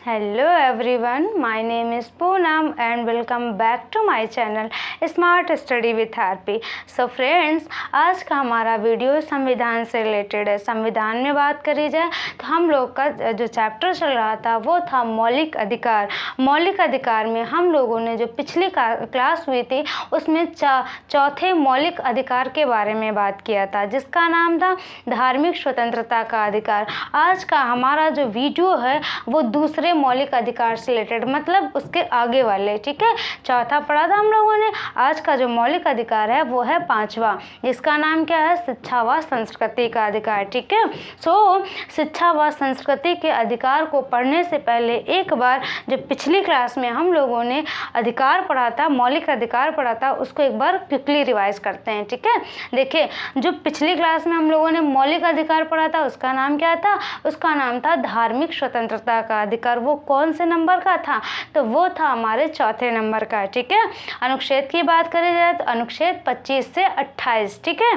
Hello everyone, my name is Poonam and welcome back to my channel Smart Study with RP। So friends, आज का हमारा video संविधान से related है। संविधान में बात करी जाए तो हम लोग का जो चैप्टर चल रहा था वो था मौलिक अधिकार। मौलिक अधिकार में हम लोगों ने जो पिछली क्लास हुई थी उसमें चौथे मौलिक अधिकार के बारे में बात किया था, जिसका नाम था धार्मिक स्वतंत्रता का अधिकार। आज का हमारा जो वीडियो है वो दूसरे मौलिक अधिकार से रिलेटेड, मतलब उसके आगे वाले, ठीक है। चौथा पढ़ा था हम लोगों ने, आज का जो मौलिक अधिकार है वो है पांचवा, जिसका नाम क्या है, शिक्षा व संस्कृति का अधिकार, ठीक है। सो शिक्षा व संस्कृति के अधिकार को पढ़ने से पहले एक बार जो पिछली क्लास में हम लोगों ने अधिकार पढ़ा था, मौलिक अधिकार पढ़ा था, उसको एक बार क्विकली रिवाइज करते हैं, ठीक है। देखिए, जो पिछली क्लास में हम लोगों ने मौलिक अधिकार पढ़ा था उसका नाम क्या था, उसका नाम था धार्मिक स्वतंत्रता का अधिकार। वो कौन से नंबर का था, तो वो था हमारे चौथे नंबर का, ठीक है। अनुच्छेद की बात करी जाए तो अनुच्छेद 25 से 28, ठीक है।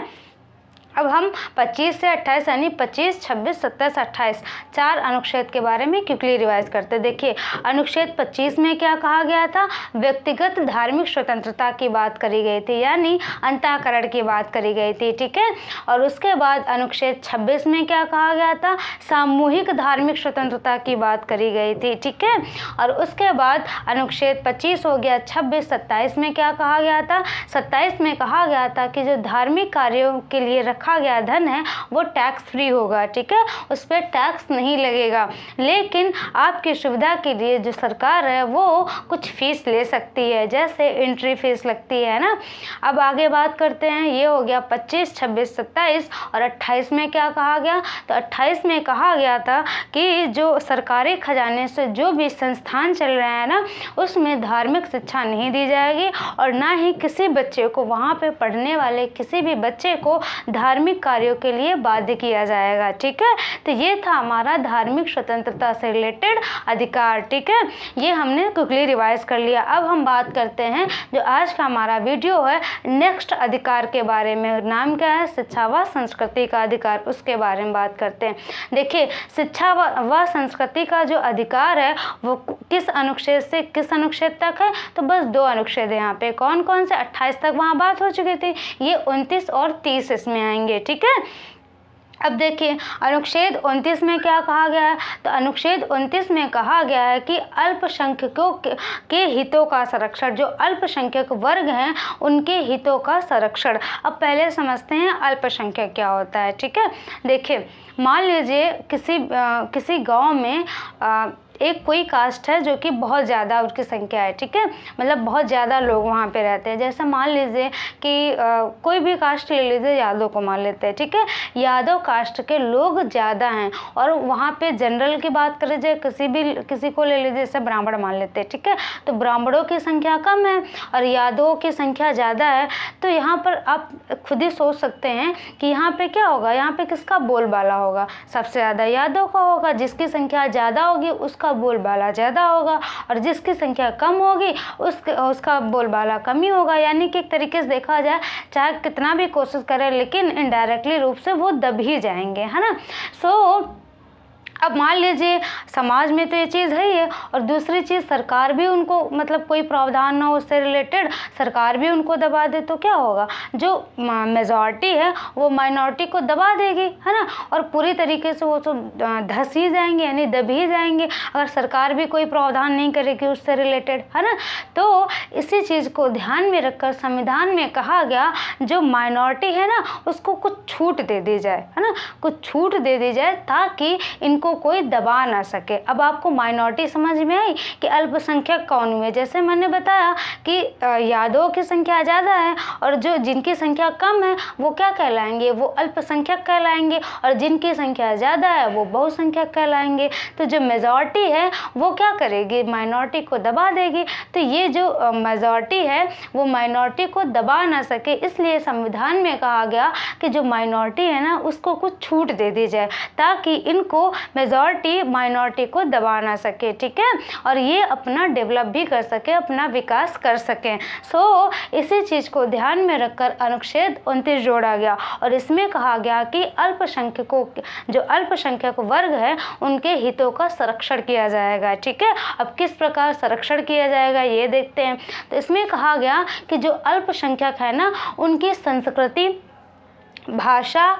अब हम 25 से 28 यानी 25, 26, 27, 28 चार अनुच्छेद के बारे में क्विकली रिवाइज करते। देखिए, अनुच्छेद 25 में क्या कहा गया था, व्यक्तिगत धार्मिक स्वतंत्रता की बात करी गई थी, यानी अंतःकरण की बात करी गई थी, ठीक है। और उसके बाद अनुच्छेद 26 में क्या कहा गया था, सामूहिक धार्मिक स्वतंत्रता की बात करी गई थी, ठीक है। और उसके बाद अनुच्छेद 25 हो गया। 26, 27 में क्या कहा गया था, 27 में कहा गया था कि जो धार्मिक कार्यों के लिए रखा गया धन है वो टैक्स फ्री होगा, ठीक है, उस पर टैक्स नहीं लगेगा। लेकिन आपकी सुविधा के लिए जो सरकार है वो कुछ फीस ले सकती है, जैसे एंट्री फीस लगती है ना। अब आगे बात करते हैं, ये हो गया 25, 26, 27 और 28 में क्या कहा गया, तो 28 में कहा गया था कि जो सरकारी खजाने से जो भी संस्थान चल रहे हैं ना उसमें धार्मिक शिक्षा नहीं दी जाएगी और ना ही किसी बच्चे को, वहाँ पे पढ़ने वाले किसी भी बच्चे को धार्मिक कार्यों के लिए बाध्य किया जाएगा, ठीक है। तो ये था हमारा धार्मिक स्वतंत्रता से रिलेटेड अधिकार, ठीक है। ये हमने क्विकली रिवाइज कर लिया। अब हम बात करते हैं जो आज का हमारा वीडियो है नेक्स्ट अधिकार के बारे में। नाम क्या है, शिक्षा व संस्कृति का अधिकार, उसके बारे में बात करते हैं। देखिए, शिक्षा व संस्कृति का जो अधिकार है वो किस अनुच्छेद से किस अनुच्छेद तक है, तो बस दो अनुच्छेद है यहाँ पे। कौन कौन से, 28 तक वहाँ बात हो चुकी थी, ये 29 और 30 इसमें आएंगे, ठीक है। अब देखिए, अनुच्छेद 29 में क्या कहा गया है, तो अनुच्छेद 29 में कहा गया है कि अल्पसंख्यकों के हितों का संरक्षण, जो अल्पसंख्यक वर्ग हैं उनके हितों का संरक्षण। अब पहले समझते हैं अल्पसंख्यक क्या होता है, ठीक है। देखिए, मान लीजिए किसी गांव में एक कोई कास्ट है जो कि बहुत ज़्यादा उसकी संख्या है, ठीक है, मतलब बहुत ज़्यादा लोग वहाँ पे रहते हैं। जैसे मान लीजिए कि कोई भी कास्ट ले लीजिए, यादव को मान लेते हैं, ठीक है। यादव कास्ट के लोग ज़्यादा हैं और वहाँ पे जनरल की बात करें जाए, किसी को ले लीजिए, जैसे ब्राह्मण मान लेते हैं, ठीक है। तो ब्राह्मणों की संख्या कम है और यादवों की संख्या ज़्यादा है। तो यहाँ पर आप खुद ही सोच सकते हैं कि यहाँ पर क्या होगा, यहाँ पर किसका बोलबाला होगा, सबसे ज़्यादा यादव का होगा। जिसकी संख्या ज़्यादा होगी उसका बोलबाला ज़्यादा होगा और जिसकी संख्या कम होगी उसका बोलबाला कम ही होगा। यानी कि एक तरीके से देखा जाए, चाहे कितना भी कोशिश करें लेकिन इनडायरेक्टली रूप से वो दब ही जाएंगे, है ना। सो अब मान लीजिए समाज में तो ये चीज़ है ही है, और दूसरी चीज़ सरकार भी उनको, मतलब कोई प्रावधान ना हो उससे रिलेटेड, सरकार भी उनको दबा दे तो क्या होगा, जो मेजॉरिटी है वो माइनॉरिटी को दबा देगी, है ना, और पूरी तरीके से वो तो धस ही जाएंगे, यानी दब ही जाएंगे अगर सरकार भी कोई प्रावधान नहीं करेगी उससे रिलेटेड, है ना। तो इसी चीज़ को ध्यान में रखकर संविधान में कहा गया जो माइनॉरिटी है ना उसको कुछ छूट दे दी जाए, है ना, कुछ छूट दे दी जाए ताकि इनको कोई दबा ना सके। अब आपको माइनॉरिटी समझ में आई कि अल्पसंख्यक कौन हुए। जैसे मैंने बताया कि यादवों की संख्या ज़्यादा है और जो जिनकी संख्या कम है वो क्या कहलाएंगे, वो अल्पसंख्यक कहलाएंगे, और जिनकी संख्या ज़्यादा है वो बहुसंख्यक कहलाएंगे। तो जो मेजॉरिटी है वो क्या करेगी, माइनॉरिटी को दबा देगी। तो ये जो मेजॉरिटी है वो माइनॉरिटी को दबा ना सके, इसलिए संविधान में कहा गया कि जो माइनॉरिटी है ना उसको कुछ छूट दे दी जाए ताकि इनको मेजॉरिटी माइनॉरिटी को दबा ना सके, ठीक है, और ये अपना डेवलप भी कर सके, अपना विकास कर सकें। सो इसी चीज़ को ध्यान में रखकर अनुच्छेद 29 जोड़ा गया और इसमें कहा गया कि अल्पसंख्यकों जो अल्पसंख्यक वर्ग है उनके हितों का संरक्षण किया जाएगा, ठीक है। अब किस प्रकार संरक्षण किया जाएगा ये देखते हैं। तो इसमें कहा गया कि जो अल्पसंख्यक है ना, उनकी संस्कृति, भाषा,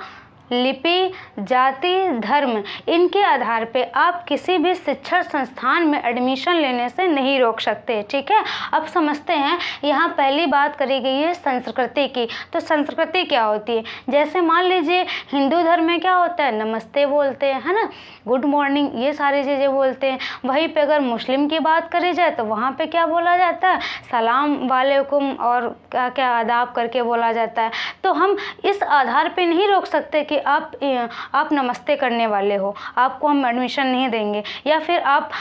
लिपि, जाति, धर्म, इनके आधार पे आप किसी भी शिक्षण संस्थान में एडमिशन लेने से नहीं रोक सकते, ठीक है। अब समझते हैं, यहाँ पहली बात करी गई है संस्कृति की। तो संस्कृति क्या होती है? जैसे मान लीजिए हिंदू धर्म में क्या होता है, नमस्ते बोलते हैं, है ना, गुड मॉर्निंग, ये सारी चीज़ें बोलते हैं। वहीं पे अगर मुस्लिम की बात करी जाए तो वहाँ पे क्या बोला जाता है, सलाम वालेकुम और क्या क्या आदाब करके बोला जाता है। तो हम इस आधार पे नहीं रोक सकते कि आप नमस्ते करने वाले हो, आपको हम एडमिशन नहीं देंगे, या फिर आप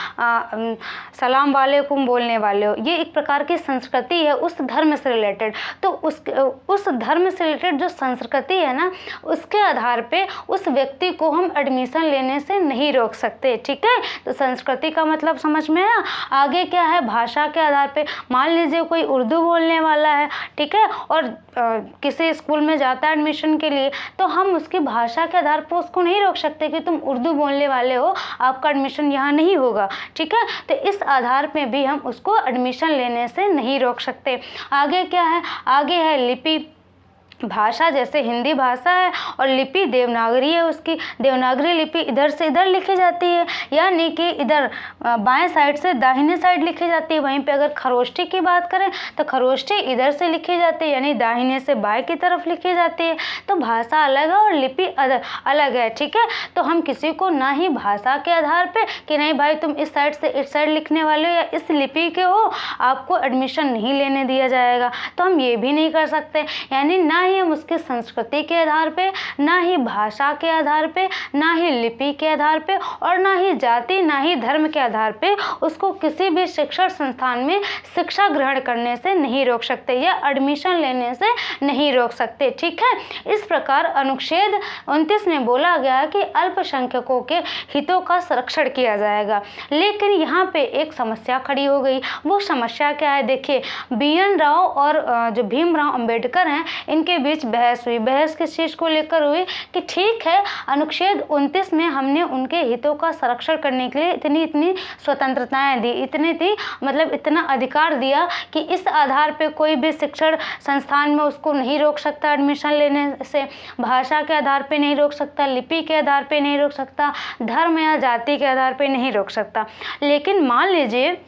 सलाम वालेकुम बोलने वाले हो। ये एक प्रकार की संस्कृति है उस धर्म से रिलेटेड। तो उस धर्म से रिलेटेड जो संस्कृति है ना, उसके आधार पे उस व्यक्ति को हम एडमिशन लेने से नहीं रोक सकते, ठीक है। तो संस्कृति का मतलब समझ में आया। आगे क्या है, भाषा के आधार पे मान लीजिए कोई उर्दू बोलने वाला है, ठीक है, और किसी स्कूल में जाता है एडमिशन के लिए, तो हम उसकी भाषा के आधार पर उसको नहीं रोक सकते कि तुम उर्दू बोलने वाले हो, आपका एडमिशन यहाँ नहीं होगा, ठीक है। तो इस आधार पे भी हम उसको एडमिशन लेने से नहीं रोक सकते। आगे क्या है, आगे है लिपि, भाषा, जैसे हिंदी भाषा है और लिपि देवनागरी है, उसकी देवनागरी लिपि इधर से इधर लिखी जाती है, यानी कि इधर बाएं साइड से दाहिने साइड लिखी जाती है। वहीं पे अगर खरोष्टी की बात करें तो खरोष्टी इधर से लिखी जाती है, यानी दाहिने से बाएं की तरफ लिखी जाती है। तो भाषा अलग है और लिपि अलग है, ठीक है। तो हम किसी को ना ही भाषा के आधार पर कि नहीं भाई तुम इस साइड से इस साइड लिखने वाले हो या इस लिपि के हो, आपको एडमिशन नहीं लेने दिया जाएगा, तो हम ये भी नहीं कर सकते। यानी ना हम उसकी संस्कृति के आधार पे, ना ही भाषा के आधार पे, ना ही लिपि के आधार पे और ना ही जाति, ना ही धर्म के आधार पे उसको किसी भी शिक्षण संस्थान में शिक्षा ग्रहण करने से नहीं रोक सकते या एडमिशन लेने से नहीं रोक सकते, ठीक है। इस प्रकार अनुच्छेद 29 में बोला गया कि अल्पसंख्यकों के हितों का संरक्षण किया जाएगा। लेकिन यहाँ पे एक समस्या खड़ी हो गई। वो समस्या क्या है, देखिए, BN राव और जो भीमराव अंबेडकर हैं, इनके बीच बहस हुई। बहस किस चीज़ को लेकर हुई कि ठीक है, अनुच्छेद 29 में हमने उनके हितों का संरक्षण करने के लिए इतनी स्वतंत्रताएं दी, इतना अधिकार दिया कि इस आधार पे कोई भी शिक्षण संस्थान में उसको नहीं रोक सकता एडमिशन लेने से, भाषा के आधार पे नहीं रोक सकता, लिपि के आधार पे नहीं रोक सकता, धर्म या जाति के आधार पे नहीं रोक सकता। लेकिन मान लीजिए,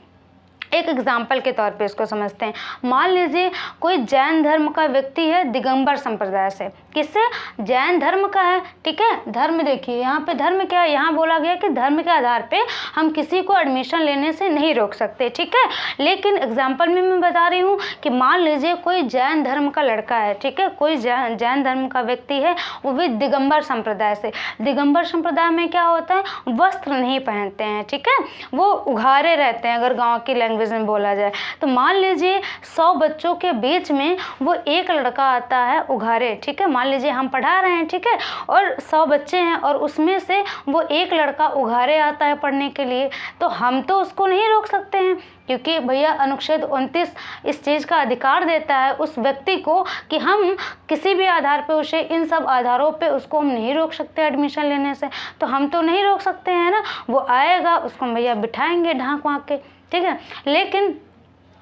एक एग्जाम्पल के तौर पे इसको समझते हैं, मान लीजिए कोई जैन धर्म का व्यक्ति है दिगंबर संप्रदाय से, किससे, जैन धर्म का है, ठीक है। धर्म देखिए यहाँ पे धर्म क्या है, यहाँ बोला गया कि धर्म के आधार पे हम किसी को एडमिशन लेने से नहीं रोक सकते, ठीक है। लेकिन एग्जाम्पल में मैं बता रही हूँ कि मान लीजिए कोई जैन धर्म का लड़का है, ठीक है, कोई जैन धर्म का व्यक्ति है, वो भी दिगंबर संप्रदाय से। दिगंबर संप्रदाय में क्या होता है, वस्त्र नहीं पहनते हैं, ठीक है, वो उघारे रहते हैं अगर गाँव की लैंग्वेज में बोला जाए। तो मान लीजिए 100 बच्चों के बीच में वो एक लड़का आता है उघारे, ठीक है, मान लीजिए हम पढ़ा रहे हैं, ठीक है, और 100 बच्चे हैं और उसमें से वो एक लड़का उघारे आता है पढ़ने के लिए, तो हम तो उसको नहीं रोक सकते हैं, क्योंकि भैया अनुच्छेद 29 इस चीज़ का अधिकार देता है उस व्यक्ति को कि हम किसी भी आधार पे उसे, इन सब आधारों पे उसको हम नहीं रोक सकते एडमिशन लेने से। तो हम तो नहीं रोक सकते हैं ना, वो आएगा, उसको भैया बिठाएंगे ढांक वाँक के, ठीक है। लेकिन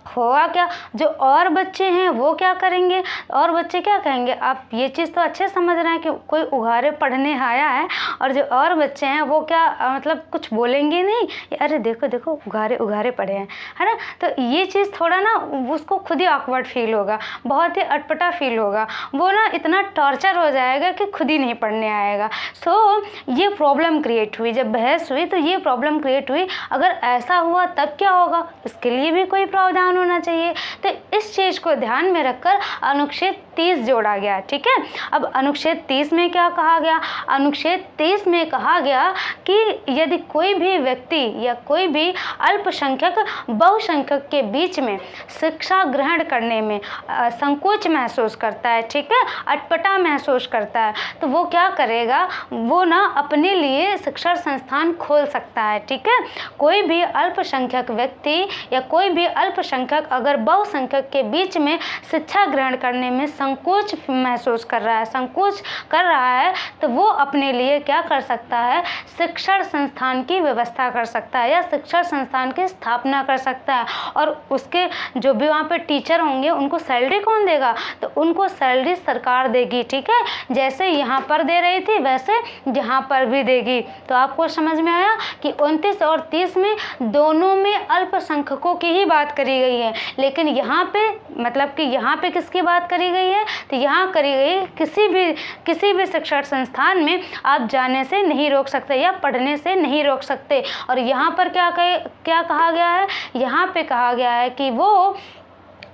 होगा क्या, जो और बच्चे हैं वो क्या करेंगे, और बच्चे क्या कहेंगे, आप ये चीज़ तो अच्छे समझ रहे हैं कि कोई उघारे पढ़ने आया है और जो और बच्चे हैं वो क्या कुछ बोलेंगे नहीं, अरे देखो देखो उघारे उघारे पढ़े हैं, है ना। तो ये चीज़ थोड़ा ना उसको खुद ही ऑकवर्ड फील होगा, बहुत ही अटपटा फील होगा, वो ना इतना टॉर्चर हो जाएगा कि खुद ही नहीं पढ़ने आएगा। सो ये प्रॉब्लम क्रिएट हुई, जब बहस हुई तो ये प्रॉब्लम क्रिएट हुई। अगर ऐसा हुआ तब क्या होगा, इसके लिए भी कोई प्रावधान होना चाहिए। तो इस चीज़ को ध्यान में रखकर अनुच्छेद 30 जोड़ा गया। ठीक है, अब अनुच्छेद 30 में क्या कहा गया? अनुच्छेद 30 में कहा गया कि यदि कोई भी व्यक्ति या कोई भी अल्पसंख्यक बहुसंख्यक के बीच में शिक्षा ग्रहण करने में संकोच महसूस करता है, ठीक है, अटपटा महसूस करता है, तो वो क्या करेगा? वो ना अपने लिए शिक्षण संस्थान खोल सकता है। ठीक है, कोई भी अल्पसंख्यक व्यक्ति या कोई भी अल्पसंख्यक अगर बहुसंख्यक के बीच में शिक्षा ग्रहण करने में संकोच महसूस कर रहा है, संकोच कर रहा है, तो वो अपने लिए क्या कर सकता है? शिक्षण संस्थान की व्यवस्था कर सकता है या शिक्षण संस्थान की स्थापना कर सकता है। और उसके जो भी वहाँ पे टीचर होंगे उनको सैलरी कौन देगा? तो उनको सैलरी सरकार देगी। ठीक है, जैसे यहाँ पर दे रही थी वैसे यहाँ पर भी देगी। तो आपको समझ में आया कि 29 और 30 में दोनों में अल्पसंख्यकों की ही बात करी गई है, लेकिन यहाँ पे मतलब कि यहाँ पे किसकी बात करी गई है? तो यहाँ करी गई किसी भी शिक्षण संस्थान में आप जाने से नहीं रोक सकते या पढ़ने से नहीं रोक सकते। और यहाँ पर क्या कहा गया है? यहाँ पे कहा गया है कि वो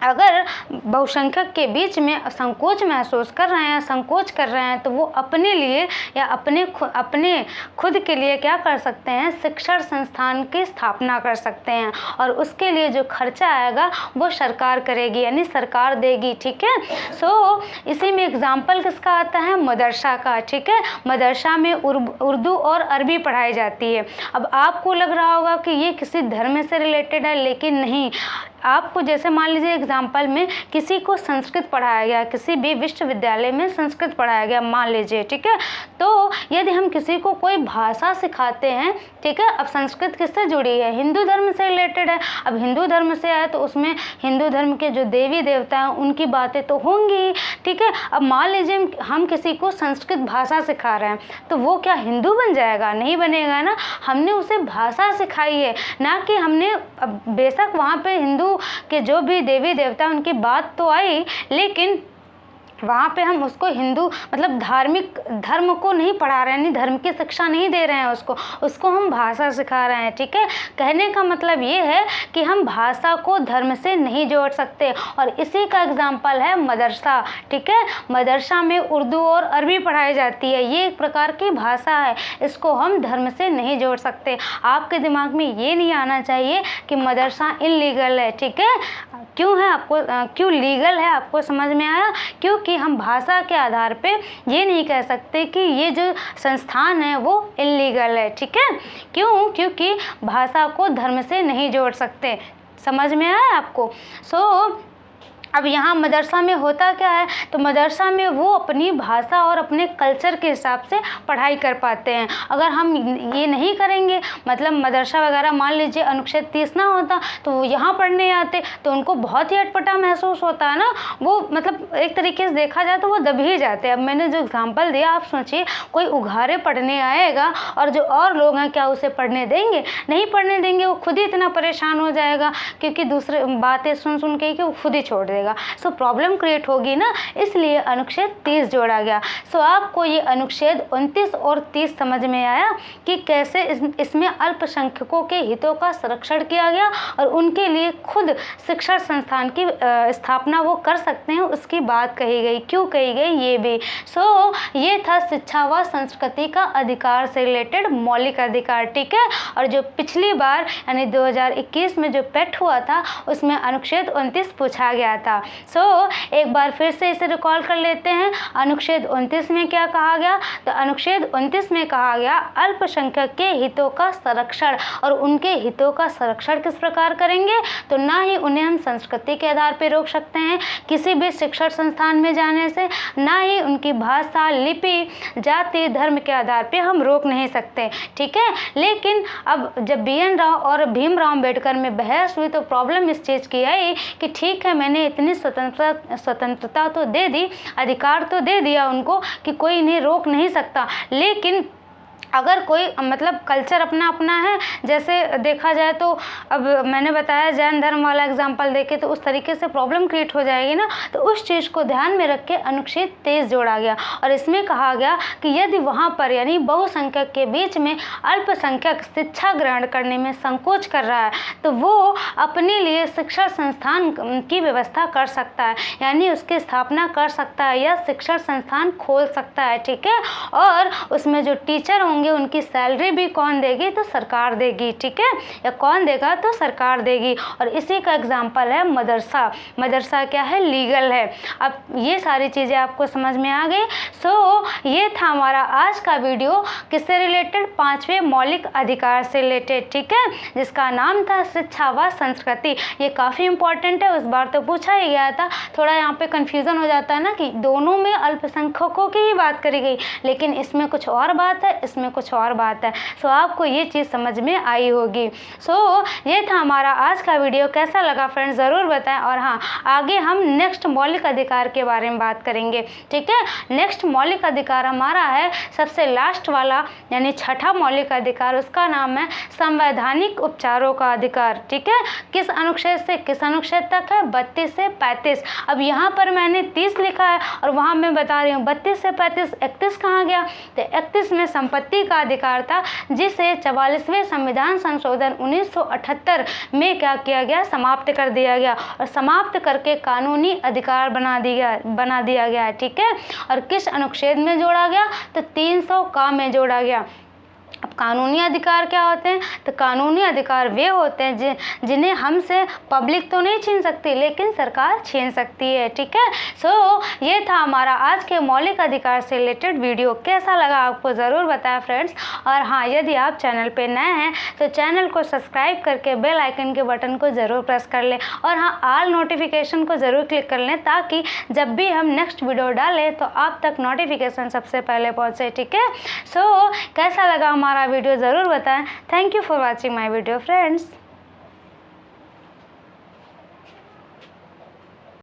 अगर बहुसंख्यक के बीच में संकोच महसूस कर रहे हैं, संकोच कर रहे हैं, तो वो अपने लिए या अपने खुद के लिए क्या कर सकते हैं? शिक्षण संस्थान की स्थापना कर सकते हैं और उसके लिए जो खर्चा आएगा वो सरकार करेगी, यानी सरकार देगी। ठीक है, सो इसी में एग्जाम्पल किसका आता है? मदरसा का। ठीक है, मदरसा में उर्दू और अरबी पढ़ाई जाती है। अब आपको लग रहा होगा कि ये किसी धर्म से रिलेटेड है, लेकिन नहीं। आपको जैसे मान लीजिए एग्जाम्पल में किसी को संस्कृत पढ़ाया गया, किसी भी विश्वविद्यालय में संस्कृत पढ़ाया गया मान लीजिए, ठीक है, तो यदि हम किसी को कोई भाषा सिखाते हैं, ठीक है, अब संस्कृत किससे जुड़ी है? हिंदू धर्म से रिलेटेड है। अब हिंदू धर्म से है तो उसमें हिंदू धर्म के जो देवी देवता हैं उनकी बातें तो होंगी। ठीक है, अब मान लीजिए हम किसी को संस्कृत भाषा सिखा रहे हैं, तो वो क्या हिंदू बन जाएगा? नहीं बनेगा ना। हमने उसे भाषा सिखाई है, ना कि हमने, अब बेशक वहाँ पे हिंदू के जो भी देवी देवता उनकी बात तो आई, लेकिन वहाँ पे हम उसको हिंदू मतलब धार्मिक धर्म को नहीं पढ़ा रहे हैं, नहीं धर्म की शिक्षा नहीं दे रहे हैं, उसको हम भाषा सिखा रहे हैं। ठीक है, कहने का मतलब ये है कि हम भाषा को धर्म से नहीं जोड़ सकते। और इसी का एग्जाम्पल है मदरसा। ठीक है, मदरसा में उर्दू और अरबी पढ़ाई जाती है, ये एक प्रकार की भाषा है, इसको हम धर्म से नहीं जोड़ सकते। आपके दिमाग में ये नहीं आना चाहिए कि मदरसा इनलीगल है। ठीक है, क्यों है? आपको क्यों लीगल है? आपको समझ में आया? क्योंकि हम भाषा के आधार पे ये नहीं कह सकते कि ये जो संस्थान है वो इल्लीगल है। ठीक है, क्यों? क्योंकि भाषा को धर्म से नहीं जोड़ सकते। समझ में आया आपको? अब यहाँ मदरसा में होता क्या है? तो मदरसा में वो अपनी भाषा और अपने कल्चर के हिसाब से पढ़ाई कर पाते हैं। अगर हम ये नहीं करेंगे, मतलब मदरसा वगैरह मान लीजिए अनुच्छेद 30 ना होता तो वो यहाँ पढ़ने आते तो उनको बहुत ही अटपटा महसूस होता है ना। वो मतलब एक तरीके से देखा जाए तो वो दब ही जाते हैं। अब मैंने जो एग्जाम्पल दिया, आप सोचिए कोई उघारे पढ़ने आएगा और जो और लोग हैं क्या उसे पढ़ने देंगे? नहीं पढ़ने देंगे। वो खुद ही इतना परेशान हो जाएगा क्योंकि दूसरे बातें सुन के कि वो खुद ही छोड़ देगा। सो प्रॉब्लम क्रिएट होगी ना, इसलिए अनुच्छेद 30 जोड़ा गया। सो आपको ये अनुच्छेद 29 और 30 समझ में आया कि कैसे इसमें अल्पसंख्यकों के हितों का संरक्षण किया गया और उनके लिए खुद शिक्षण संस्थान की स्थापना वो कर सकते हैं, उसकी बात कही गई। क्यों कही गई ये भी। सो ये था शिक्षा व संस्कृति का अधिकार से रिलेटेड मौलिक अधिकार। ठीक है, और जो पिछली बार यानी 2021 में जो पेट हुआ था उसमें अनुच्छेद 29 पूछा गया था। एक बार फिर से इसे रिकॉल कर लेते हैं। अनुच्छेद 29 में क्या कहा गया? तो अनुच्छेद 29 में कहा गया अल्पसंख्यक के हितों का संरक्षण। और उनके हितों का संरक्षण किस प्रकार करेंगे? तो ना ही उन्हें हम संस्कृति के आधार पर रोक सकते हैं किसी भी शिक्षण संस्थान में जाने से, ना ही उनकी भाषा, लिपि, जाति, धर्म के आधार पर हम रोक नहीं सकते। ठीक है, लेकिन अब जब BN राव और भीमराव अम्बेडकर में बहस हुई तो प्रॉब्लम इस चीज़ की आई कि ठीक है, मैंने इतनी स्वतंत्रता तो दे दी, अधिकार तो दे दिया उनको कि कोई इन्हें रोक नहीं सकता, लेकिन अगर कोई मतलब कल्चर अपना अपना है, जैसे देखा जाए तो अब मैंने बताया जैन धर्म वाला एग्जांपल देके तो उस तरीके से प्रॉब्लम क्रिएट हो जाएगी ना। तो उस चीज़ को ध्यान में रख के अनुच्छेद 23 जोड़ा गया और इसमें कहा गया कि यदि वहाँ पर यानी बहुसंख्यक के बीच में अल्पसंख्यक शिक्षा ग्रहण करने में संकोच कर रहा है तो वो अपने लिए शिक्षा संस्थान की व्यवस्था कर सकता है, यानी उसकी स्थापना कर सकता है या शिक्षण संस्थान खोल सकता है। ठीक है, और उसमें जो टीचर होंगे उनकी सैलरी भी कौन देगी, तो सरकार देगी। ठीक है, या कौन देगा, तो सरकार देगी। और इसी का एग्जाम्पल है मदरसा। मदरसा क्या है, लीगल है। अब ये सारी चीज़ें आपको समझ में आ गई। सो ये था हमारा आज का वीडियो किससे रिलेटेड, 5वें मौलिक अधिकार से रिलेटेड। ठीक है, जिसका नाम था शिक्षा व संस्कृति। ये काफ़ी इंपॉर्टेंट है, उस बार तो पूछा ही गया था। थोड़ा यहाँ पे कन्फ्यूज़न हो जाता है ना कि दोनों में अल्पसंख्यकों की ही बात करी गई, लेकिन इसमें कुछ और बात है, इसमें कुछ और बात है। सो आपको ये चीज़ समझ में आई होगी। सो ये था हमारा आज का वीडियो। कैसा लगा फ्रेंड्स ज़रूर बताएं। और हाँ, आगे हम नेक्स्ट मौलिक अधिकार के बारे में बात करेंगे। ठीक है, नेक्स्ट मौलिक अधिकार हमारा है सबसे लास्ट वाला यानी छठा मौलिक अधिकार, उसका नाम है संवैधानिक उपचारों का अधिकार। ठीक है, किस अनुच्छेद से किस अनुच्छेद तक है, 32 से 35। अब यहाँ पर मैंने 30 लिखा है और वहाँ मैं बता रही हूँ 32 से 35। 31 कहाँ गया, तो 31 में संपत्ति का अधिकार था, जिसे 44वें संविधान संशोधन 1978 में क्या किया गया, समाप्त कर दिया गया और समाप्त करके कानूनी अधिकार बना दिया गया है। ठीक है, और किस अनुच्छेद में जोड़ा गया, तो 300 का में जोड़ा गया। अब कानूनी अधिकार क्या होते हैं, तो कानूनी अधिकार वे होते हैं जिन्हें हमसे पब्लिक तो नहीं छीन सकती लेकिन सरकार छीन सकती है। ठीक है, सो ये था हमारा आज के मौलिक अधिकार से रिलेटेड वीडियो। कैसा लगा आपको ज़रूर बताएं फ्रेंड्स। और हाँ, यदि आप चैनल पे नए हैं तो चैनल को सब्सक्राइब करके बेल आइकन के बटन को ज़रूर प्रेस कर लें और हाँ, ऑल नोटिफिकेशन को ज़रूर क्लिक कर लें ताकि जब भी हम नेक्स्ट वीडियो डालें तो आप तक नोटिफिकेशन सबसे पहले पहुँचे। ठीक है, सो कैसा लगा हमारा वीडियो ज़रूर बताएं। Thank you for watching my video friends.